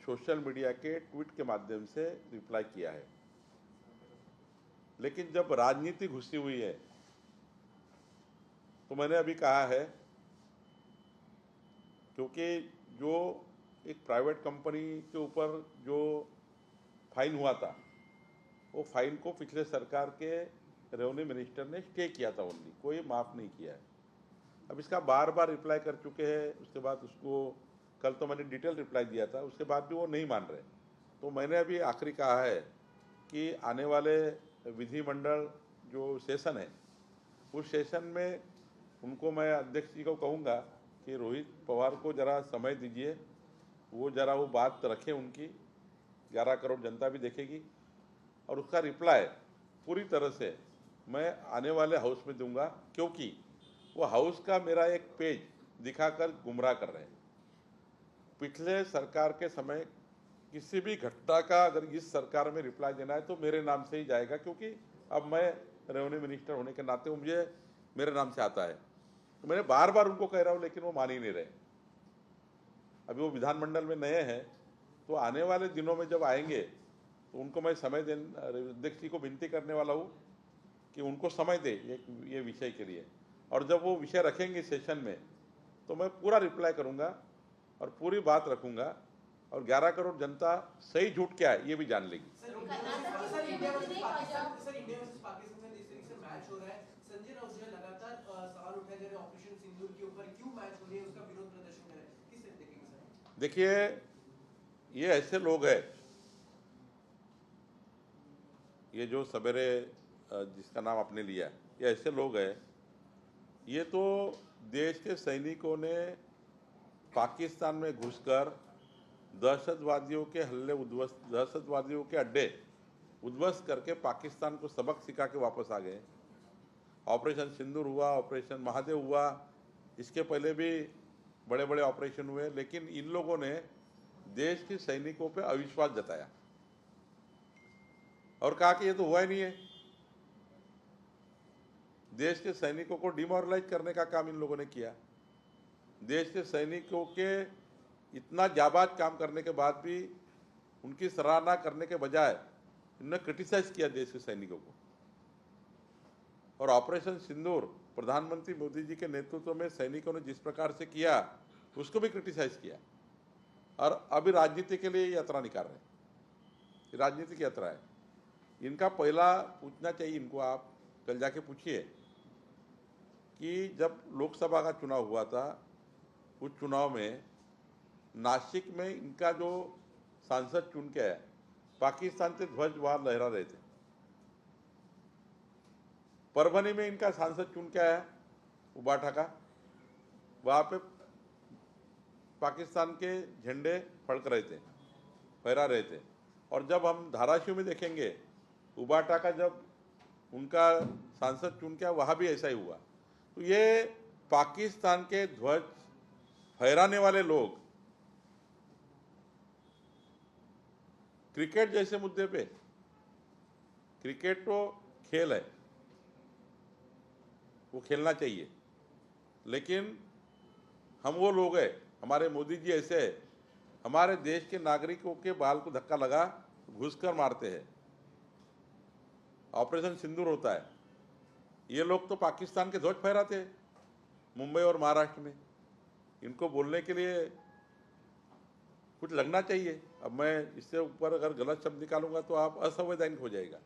[SPEAKER 1] सोशल मीडिया के ट्वीट के माध्यम से रिप्लाई किया है। लेकिन जब राजनीति घुसी हुई है तो मैंने अभी कहा है, क्योंकि जो एक प्राइवेट कंपनी के ऊपर जो फाइन हुआ था, वो फाइन को पिछले सरकार के रेवेन्यू मिनिस्टर ने स्टे किया था, ओनली, कोई माफ़ नहीं किया है। अब इसका बार बार रिप्लाई कर चुके हैं। उसके बाद उसको कल तो मैंने डिटेल रिप्लाई दिया था, उसके बाद भी वो नहीं मान रहे। तो मैंने अभी आखिरी कहा है कि आने वाले विधिमंडल जो सेशन है, उस सेशन में उनको मैं अध्यक्ष जी को कहूँगा कि रोहित पवार को ज़रा समय दीजिए, वो ज़रा वो बात रखें उनकी, 11 करोड़ जनता भी देखेगी। और उसका रिप्लाई पूरी तरह से मैं आने वाले हाउस में दूंगा, क्योंकि वो हाउस का मेरा एक पेज दिखाकर गुमराह कर रहे हैं। पिछले सरकार के समय किसी भी घटना का अगर इस सरकार में रिप्लाई देना है तो मेरे नाम से ही जाएगा, क्योंकि अब मैं रेवेन्यू मिनिस्टर होने के नाते मुझे मेरे नाम से आता है। तो मैंने बार बार उनको कह रहा हूँ, लेकिन वो मान ही नहीं रहे। अभी वो विधानमंडल में नए हैं, तो आने वाले दिनों में जब आएंगे तो उनको मैं समय अध्यक्ष जी को विनती करने वाला हूँ कि उनको समय दे ये विषय के लिए। और जब वो विषय रखेंगे सेशन में तो मैं पूरा रिप्लाई करूँगा और पूरी बात रखूँगा और 11 करोड़ जनता सही झूठ क्या है ये भी जान लेगी।
[SPEAKER 9] सर
[SPEAKER 6] कर्नाटक के
[SPEAKER 9] इंडिया वर्सेस
[SPEAKER 6] मुख्यमंत्री ने
[SPEAKER 9] पाकिस्तान
[SPEAKER 6] अजब-
[SPEAKER 9] सर इंडिया वर्सेस पाकिस्तान में जिस तरीके से मैच हो रहा है, संजय राउत जो है लगातार सवाल उठाए जा रहे हैं ऑपरेशन सिंदूर के ऊपर, क्यों मैच हो रही है, उसका विरोध प्रदर्शन कर रहे हैं, किस तरह देखेंगे सर?
[SPEAKER 1] देखिए, ये ऐसे लोग हैं, ये जो सवेरे जिसका नाम आपने लिया, ये ऐसे लोग हैं, ये तो देश के सैनिकों ने पाकिस्तान में घुसकर दहशतवादियों के हल्ले उद्ध्वस्त, दहशतवादियों के अड्डे उद्ध्वस्त करके पाकिस्तान को सबक सिखा के वापस आ गए। ऑपरेशन सिंदूर हुआ, ऑपरेशन महादेव हुआ, इसके पहले भी बड़े बड़े ऑपरेशन हुए, लेकिन इन लोगों ने देश के सैनिकों पे अविश्वास जताया और कहा कि ये तो हुआ ही नहीं है। देश के सैनिकों को डिमोरलाइज करने का काम इन लोगों ने किया। देश के सैनिकों के इतना जाबाज काम करने के बाद भी उनकी सराहना करने के बजाय इन्होंने क्रिटिसाइज किया देश के सैनिकों को। और ऑपरेशन सिंदूर प्रधानमंत्री मोदी जी के नेतृत्व में सैनिकों ने जिस प्रकार से किया उसको भी क्रिटिसाइज किया। और अभी राजनीति के लिए यात्रा निकाल रहे हैं, राजनीति की यात्रा है। इनका पहला पूछना चाहिए इनको, आप कल जाके पूछिए कि जब लोकसभा का चुनाव हुआ था, उस चुनाव में नासिक में इनका जो सांसद चुन के आया, पाकिस्तान से ध्वज वहां लहरा रहे थे। परभनी में इनका सांसद चुन के आया उबाठा का, वहां पे पाकिस्तान के झंडे फड़क रहे थे, फहरा रहे थे। और जब हम धाराशिव में देखेंगे, उबाठा का जब उनका सांसद चुन के आया, वहां भी ऐसा ही हुआ। तो ये पाकिस्तान के ध्वज फहराने वाले लोग क्रिकेट जैसे मुद्दे पे, क्रिकेट तो खेल है, वो खेलना चाहिए, लेकिन हम वो लोग हैं, हमारे मोदी जी ऐसे है, हमारे देश के नागरिकों के बाल को धक्का लगा घुसकर मारते हैं। ऑपरेशन सिंदूर होता है, ये लोग तो पाकिस्तान के ध्वज फहराते हैं मुंबई और महाराष्ट्र में। इनको बोलने के लिए कुछ लगना चाहिए। अब मैं इससे ऊपर अगर गलत शब्द निकालूंगा तो आप असंवैधानिक हो जाएगा।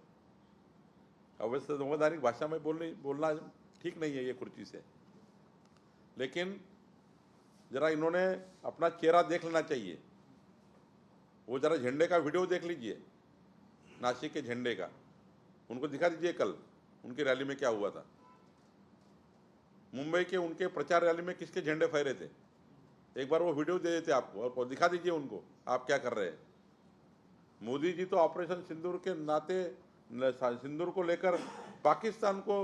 [SPEAKER 1] असंवैधानिक भाषा में बोलना ठीक नहीं है ये कुर्सी से। लेकिन जरा इन्होंने अपना चेहरा देख लेना चाहिए। वो जरा झंडे का वीडियो देख लीजिए, नासिक के झंडे का, उनको दिखा दीजिए कल उनकी रैली में क्या हुआ था। मुंबई के उनके प्रचार रैली में किसके झंडे फहरे थे, एक बार वो वीडियो दे देते आपको और दिखा दीजिए उनको आप क्या कर रहे हैं। मोदी जी तो ऑपरेशन सिंदूर के नाते सिंदूर को लेकर पाकिस्तान को,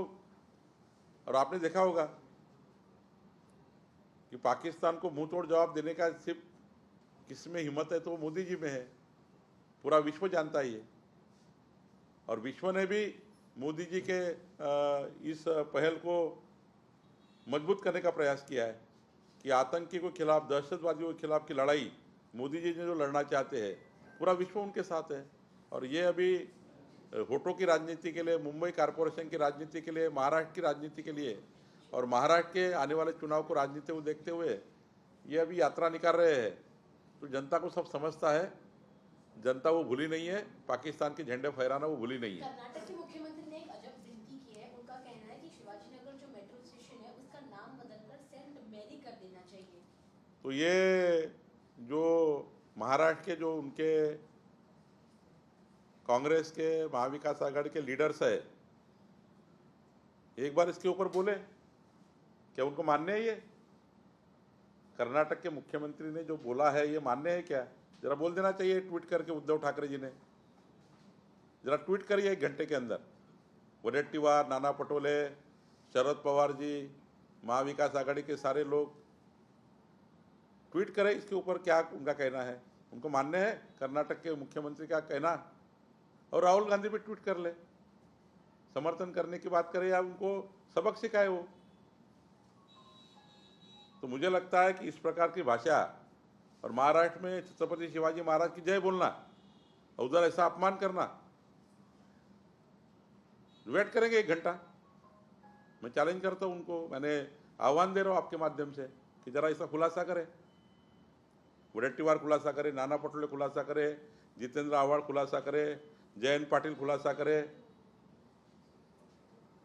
[SPEAKER 1] और आपने देखा होगा कि पाकिस्तान को मुंह तोड़ जवाब देने का सिर्फ किसमें हिम्मत है तो वो मोदी जी में है। पूरा विश्व जानता है ये, और विश्व ने भी मोदी जी के इस पहल को मजबूत करने का प्रयास किया है कि आतंकी के खिलाफ, दहशतवादियों के खिलाफ की लड़ाई मोदी जी ने जो लड़ना चाहते हैं, पूरा विश्व उनके साथ है। और ये अभी वोटों की राजनीति के लिए, मुंबई कॉरपोरेशन की राजनीति के लिए, महाराष्ट्र की राजनीति के लिए और महाराष्ट्र के आने वाले चुनाव को राजनीति को देखते हुए ये अभी यात्रा निकाल रहे हैं। तो जनता को सब समझता है, जनता वो भूली नहीं है, पाकिस्तान के झंडे फहराना वो भूली नहीं है।
[SPEAKER 6] कर्नाटक के मुख्यमंत्री ने एक अजब विनती की है। उनका कहना है कि शिवाजीनगर जो मेट्रो स्टेशन है उसका नाम बदलकर सेंट मैरी कर देना चाहिए।
[SPEAKER 1] तो ये जो महाराष्ट्र के जो उनके कांग्रेस के, महाविकास आघाड़ी के लीडर्स है, एक बार इसके ऊपर बोले, क्या उनको मान्य है ये? कर्नाटक के मुख्यमंत्री ने जो बोला है ये मान्य है क्या? जरा बोल देना चाहिए ट्वीट करके उद्धव ठाकरे जी ने। जरा ट्वीट करिए 1 घंटे के अंदर। वडेट्टीवार, नाना पटोले, शरद पवार जी, महाविकास आघाड़ी के सारे लोग ट्वीट करें इसके ऊपर क्या उनका कहना है। उनको मान्य है कर्नाटक के मुख्यमंत्री का कहना? और राहुल गांधी भी ट्वीट कर ले, समर्थन करने की बात करे या उनको सबक सिखाए वो। तो मुझे लगता है कि इस प्रकार की भाषा, और महाराष्ट्र में छत्रपति शिवाजी महाराज की जय बोलना और उधर ऐसा अपमान करना, वेट करेंगे 1 घंटा। मैं चैलेंज करता हूं उनको, मैंने आह्वान दे रहा हूं आपके माध्यम से कि जरा इसका खुलासा करें। वडेट्टीवार खुलासा करे, नाना पटोले खुलासा करे, जितेंद्र आव्हाड खुलासा करे, जयंत पाटिल खुलासा करे,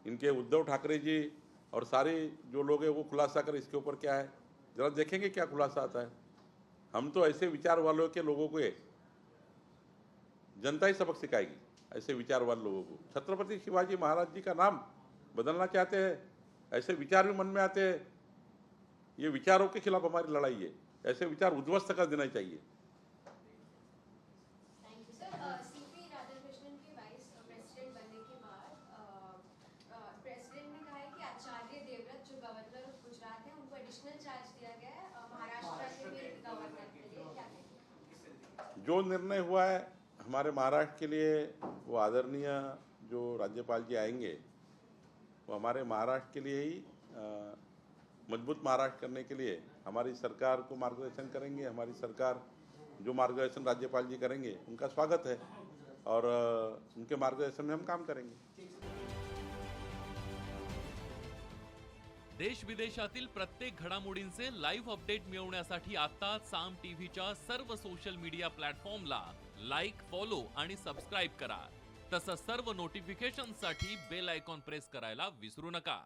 [SPEAKER 1] इनके उद्धव ठाकरे जी और सारे जो लोग हैं वो खुलासा करें। इसके ऊपर क्या है, जरा देखेंगे क्या खुलासा आता है। हम तो ऐसे विचार वालों के लोगों को जनता ही सबक सिखाएगी, ऐसे विचार वाले लोगों को। छत्रपति शिवाजी महाराज जी का नाम बदलना चाहते हैं, ऐसे विचार भी मन में आते हैं। ये विचारों के खिलाफ हमारी लड़ाई है, ऐसे विचार उद्ध्वस्त कर देना चाहिए।
[SPEAKER 6] Thank you sir. CP Radhakrishnan K vice president बनने के बाद प्रेसिडेंट ने कहा है कि आचार्य देवव्रत जो गवर्नर ऑफ गुजरात है उनको एडिशनल चार्ज दिया गया है महाराष्ट्र के भी गवर्नर के लिए, क्या कहेंगे?
[SPEAKER 1] जो निर्णय हुआ है हमारे महाराष्ट्र के लिए, वो आदरणीय जो राज्यपाल जी आएंगे वो हमारे महाराष्ट्र के लिए ही मजबूत महाराष्ट्र करने के लिए हमारी सरकार को मार्गदर्शन करेंगे। हमारी सरकार जो मार्गदर्शन राज्यपाल जी करेंगे उनका स्वागत है और उनके मार्गदर्शन में हम काम करेंगे।
[SPEAKER 10] देश विदेशातील प्रत्येक घडामोडींचे लाईव्ह अपडेट मिळवण्यासाठी आता साम टीव्हीच्या सर्व सोशल मीडिया प्लॅटफॉर्मला लाईक, फॉलो आणि सबस्क्राईब करा। तसंच सर्व नोटिफिकेशनसाठी बेल आयकॉन प्रेस करायला विसरू नका।